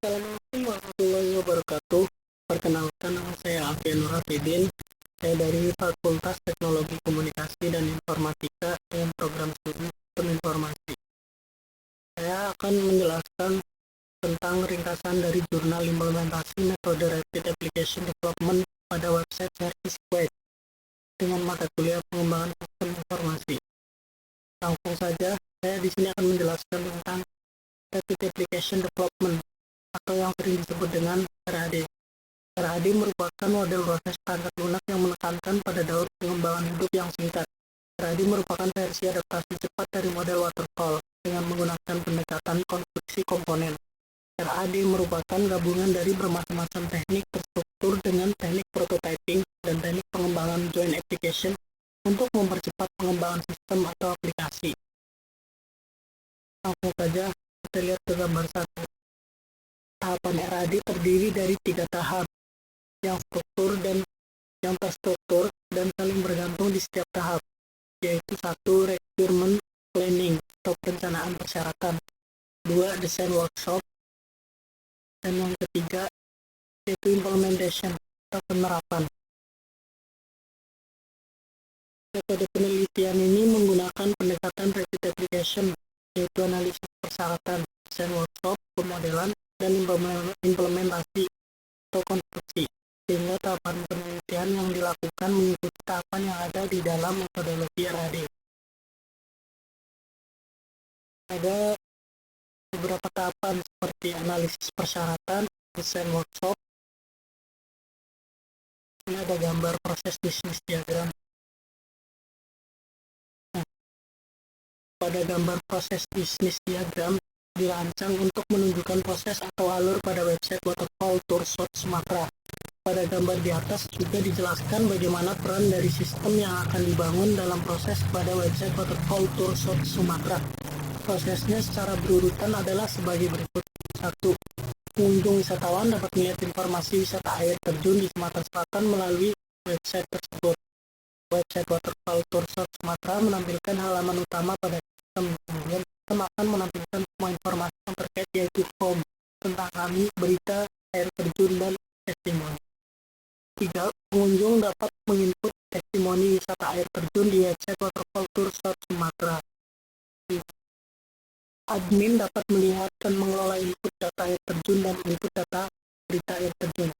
Assalamualaikum warahmatullahi wabarakatuh. Perkenalkan, nama saya Alfian Nurhafidin. Saya dari Fakultas Teknologi Komunikasi dan Informatika dengan program studi Sistem Informasi. Saya akan menjelaskan tentang ringkasan dari jurnal implementasi metode Rapid Application Development pada website Service Quest dengan mata kuliah pengembangan sistem informasi. Langsung saja, saya di sini akan menjelaskan tentang Rapid Application Development atau yang sering disebut dengan RAD. RAD merupakan model proses standar lunak yang menekankan pada daur pengembangan hidup yang singkat. RAD merupakan versi adaptasi cepat dari model waterfall dengan menggunakan pendekatan konstruksi komponen. RAD merupakan gabungan dari bermacam-macam teknik terstruktur dengan teknik prototyping dan teknik pengembangan joint application untuk mempercepat pengembangan sistem atau aplikasi. Langsung saja kita lihat ke gambar 1. Tahapan RAD terdiri dari 3 tahap, yang terstruktur dan saling bergantung di setiap tahap, yaitu 1. Requirement planning atau perencanaan persyaratan, 2. Design workshop, dan yang ketiga yaitu implementation atau penerapan. Metode penelitian ini menggunakan pendekatan rapid application, yaitu analisis persyaratan, design workshop, pemodelan, dan implementasi atau konstruksi, sehingga tahapan penelitian yang dilakukan mengikuti tahapan yang ada di dalam metodologi RAD. Ada beberapa tahapan seperti analisis persyaratan, design workshop. Ini ada gambar proses bisnis diagram. Pada gambar proses bisnis diagram dirancang untuk menunjukkan proses atau alur pada website Waterfall Toursort Sumatera. Pada gambar di atas juga dijelaskan bagaimana peran dari sistem yang akan dibangun dalam proses pada website Waterfall Toursort Sumatera. Prosesnya secara berurutan adalah sebagai berikut. 1. Pengunjung wisatawan dapat melihat informasi wisata air terjun di Sumatera Selatan melalui website tersebut. Website Waterfall Toursort Sumatera menampilkan halaman utama pada sistem. Kemudian sistem akan menampilkan semua informasi yang terkait, yaitu home, tentang kami, berita, air terjun, dan testimoni. 3. Pengunjung dapat menginput testimoni wisata air terjun di website Waterfall Toursort Sumatera. Admin dapat melihat dan mengelola input data air terjun dan input data berita air terjun.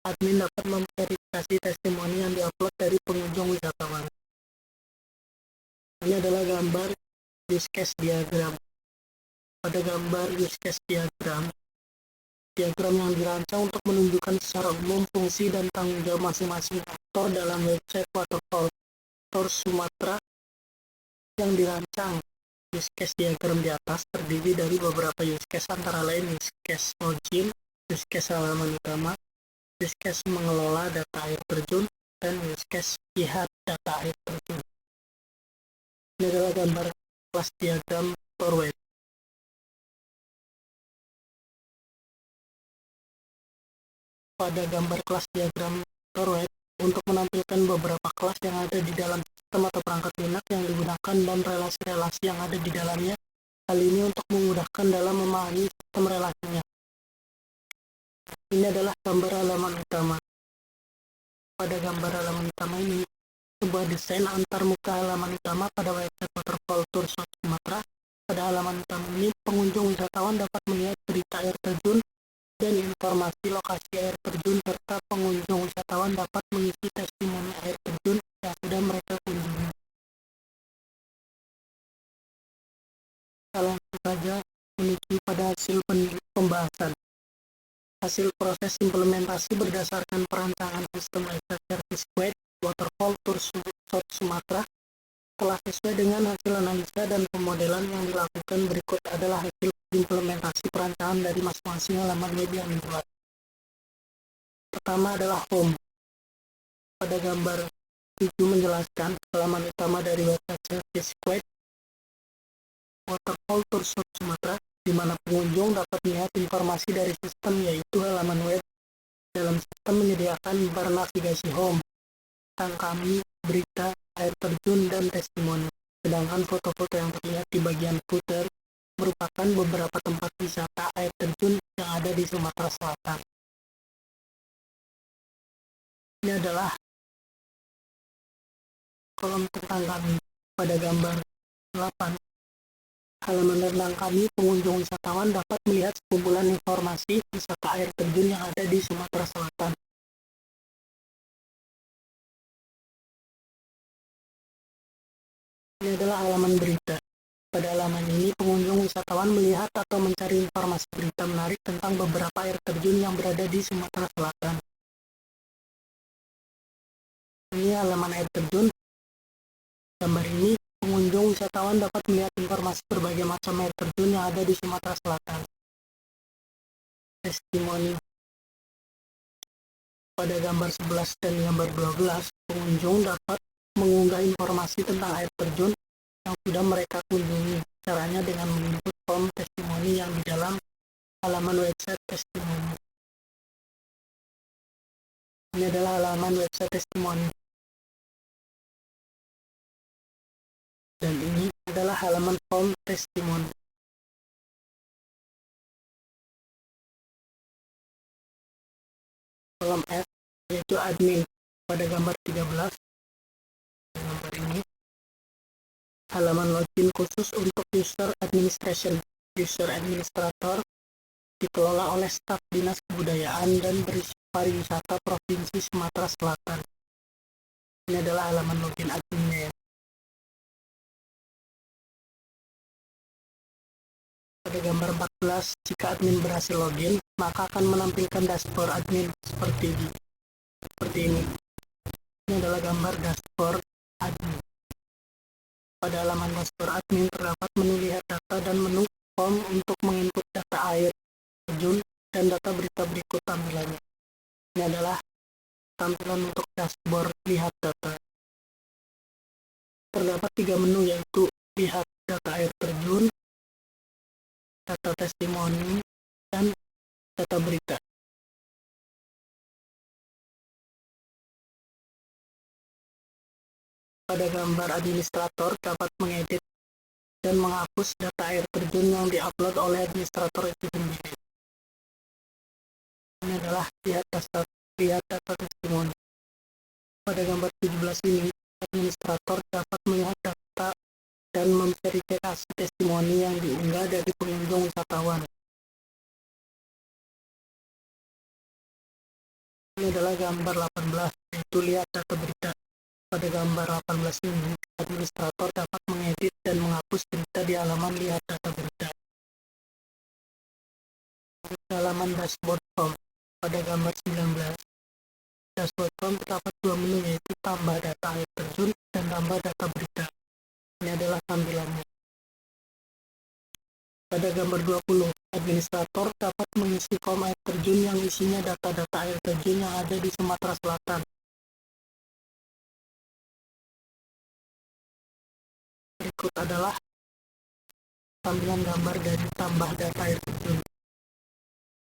Admin dapat memverifikasi testimoni yang diupload dari pengunjung wisatawan. Ini adalah gambar use case diagram. Pada gambar use case diagram yang dirancang untuk menunjukkan secara umum fungsi dan tanggung jawab masing-masing aktor dalam website Waterfall Tours Sumatera yang dirancang. Use case diagram di atas terdiri dari beberapa use case, antara lain use case login, use case halaman utama, use case mengelola data air terjun, dan use case lihat data air terjun. Ini adalah gambar kelas diagram Tor Web. Pada gambar kelas diagram Tor Web, untuk menampilkan beberapa kelas yang ada di dalam sistem atau perangkat lunak yang digunakan dan relasi-relasi yang ada di dalamnya. Hal ini untuk memudahkan dalam memahami sistem relasinya. Ini adalah gambar halaman utama. Pada gambar halaman utama ini, sebuah desain antar muka halaman utama pada website Waterfall Toursort Sumatera. Pada halaman utama ini, pengunjung wisatawan dapat melihat berita air terjun dan informasi lokasi air terjun, serta pengunjung wisatawan dapat mengisi testimoni air terjun yang sudah mereka kunjungi. Kita langsung saja menuju pada hasil pembahasan. Hasil proses implementasi berdasarkan perancangan sistem website Service Quest Waterfall Toursort Sumatera telah sesuai dengan hasil analisa dan pemodelan yang dilakukan. Berikut adalah hasil implementasi perancangan dari masing-masing halaman web yang dibuat. Pertama adalah home. Pada gambar 7 menjelaskan halaman utama dari website Service Quest Waterfall Toursort Sumatera, di mana pengunjung dapat melihat informasi dari sistem, yaitu halaman web. Dalam sistem menyediakan bar navigasi home, tentang kami, berita, air terjun, dan testimoni. Sedangkan foto-foto yang terlihat di bagian footer merupakan beberapa tempat wisata air terjun yang ada ada di Sumatera Selatan. Ini adalah kolom tentang kami. Pada gambar 8, halaman tentang kami, pengunjung wisatawan dapat melihat sekumpulan informasi wisata air terjun yang ada di Sumatera Selatan. Ini adalah halaman berita. Pada halaman ini, pengunjung wisatawan melihat atau mencari informasi berita menarik tentang beberapa air terjun yang berada di Sumatera Selatan. Ini halaman air terjun. Gambar ini, pengunjung wisatawan dapat melihat informasi berbagai macam air terjun yang ada di Sumatera Selatan. Testimoni. Pada gambar 11 dan gambar 12, pengunjung dapat mengunggah informasi tentang air terjun yang sudah mereka kunjungi. Caranya dengan menginput form testimoni yang di dalam halaman website testimoni. Ini adalah halaman website testimoni. Dan ini adalah halaman form testimoni. Kolom F, yaitu admin. Pada gambar 13, gambar ini, halaman login khusus untuk user administration. User administrator dikelola oleh staf Dinas Kebudayaan dan Pariwisata Provinsi Sumatera Selatan. Ini adalah halaman login adminnya. Pada gambar 14, jika admin berhasil login, maka akan menampilkan dashboard admin seperti ini. Ini adalah gambar dashboard admin. Pada halaman dashboard admin terdapat menu lihat data dan menu form untuk menginput data air terjun dan data berita berikut tampilannya. Ini adalah tampilan untuk dashboard lihat data. Terdapat 3 menu, yaitu lihat data air terjun, data testimoni, dan data berita. Pada gambar administrator dapat mengedit dan menghapus data air terjun yang diupload oleh administrator itu sendiri. Ini adalah lihat data testimoni. Pada gambar 17 ini, administrator dapat melihat data dan memverifikasi testimoni yang diunggah dari pengunjung wisatawan. Ini adalah gambar 18, yaitu lihat data berita. Pada gambar 18 ini, administrator dapat mengedit dan menghapus berita di halaman lihat data berita. Halaman dashboard form. Pada gambar 19, dashboard form terdapat 2 menu, yaitu tambah data air terjun dan tambah data berita. Ini adalah tampilannya. Pada gambar 20, administrator dapat mengisi form air terjun yang isinya data-data air terjun yang ada di Sumatera Selatan. Berikut adalah tampilan gambar dari tambah data air terjun.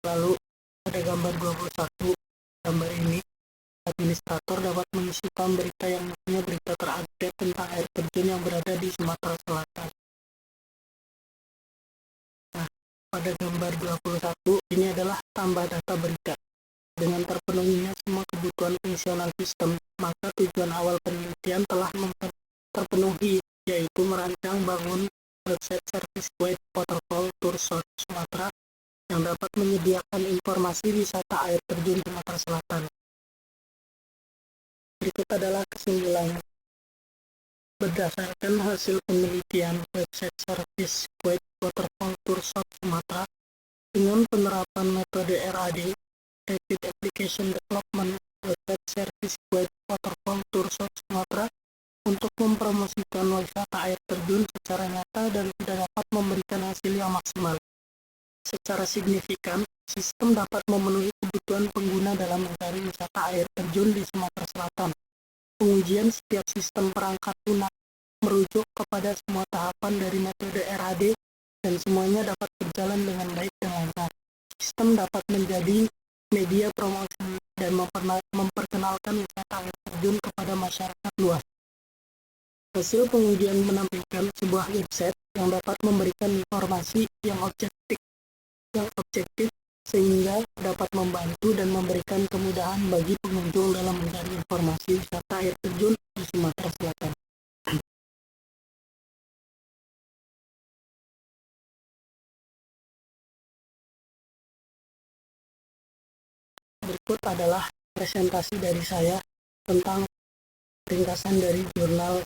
Lalu pada gambar 21, gambar ini, administrator dapat mengisi form berita yang isinya berita terupdate tentang air terjun yang berada di Sumatera Selatan. Nah, pada gambar 21, ini adalah tambah data berita. Dengan terpenuhinya semua kebutuhan fungsional sistem, maka tujuan awal penelitian telah terpenuhi, yaitu merancang bangun website service web waterfall tour South Sumatera yang dapat menyediakan informasi wisata air terjun Sumatera Selatan. Berikut adalah kesimpulannya. Berdasarkan hasil penelitian website service web waterfall tour South Sumatera dengan penerapan metode RAD, Rapid Application Development, website service web waterfall tour South Sumatera untuk mempromosikan wisata air terjun secara nyata dan sudah dapat memberikan hasil yang maksimal. Secara signifikan, sistem dapat memenuhi kebutuhan pengguna dalam mencari wisata air terjun di Sumatera Selatan. Pengujian setiap sistem perangkat lunak merujuk kepada semua tahapan dari metode RAD dan semuanya dapat berjalan dengan baik dan lancar. Sistem dapat menjadi media promosi dan memperkenalkan wisata air terjun kepada masyarakat luas. Hasil pengujian menampilkan sebuah website yang dapat memberikan informasi yang objektif sehingga dapat membantu dan memberikan kemudahan bagi pengunjung dalam mencari informasi wisata air terjun di Sumatera Selatan. Berikut adalah presentasi dari saya tentang ringkasan dari jurnal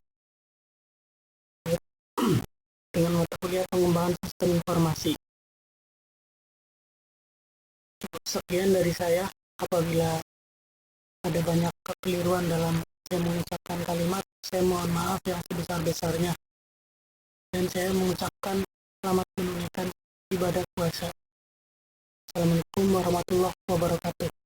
dengan mata kuliah pengembangan sistem informasi. Sekian dari saya. Apabila ada banyak kekeliruan dalam saya mengucapkan kalimat, saya mohon maaf yang sebesar-besarnya. Dan saya mengucapkan selamat menunaikan ibadah puasa. Assalamualaikum warahmatullahi wabarakatuh.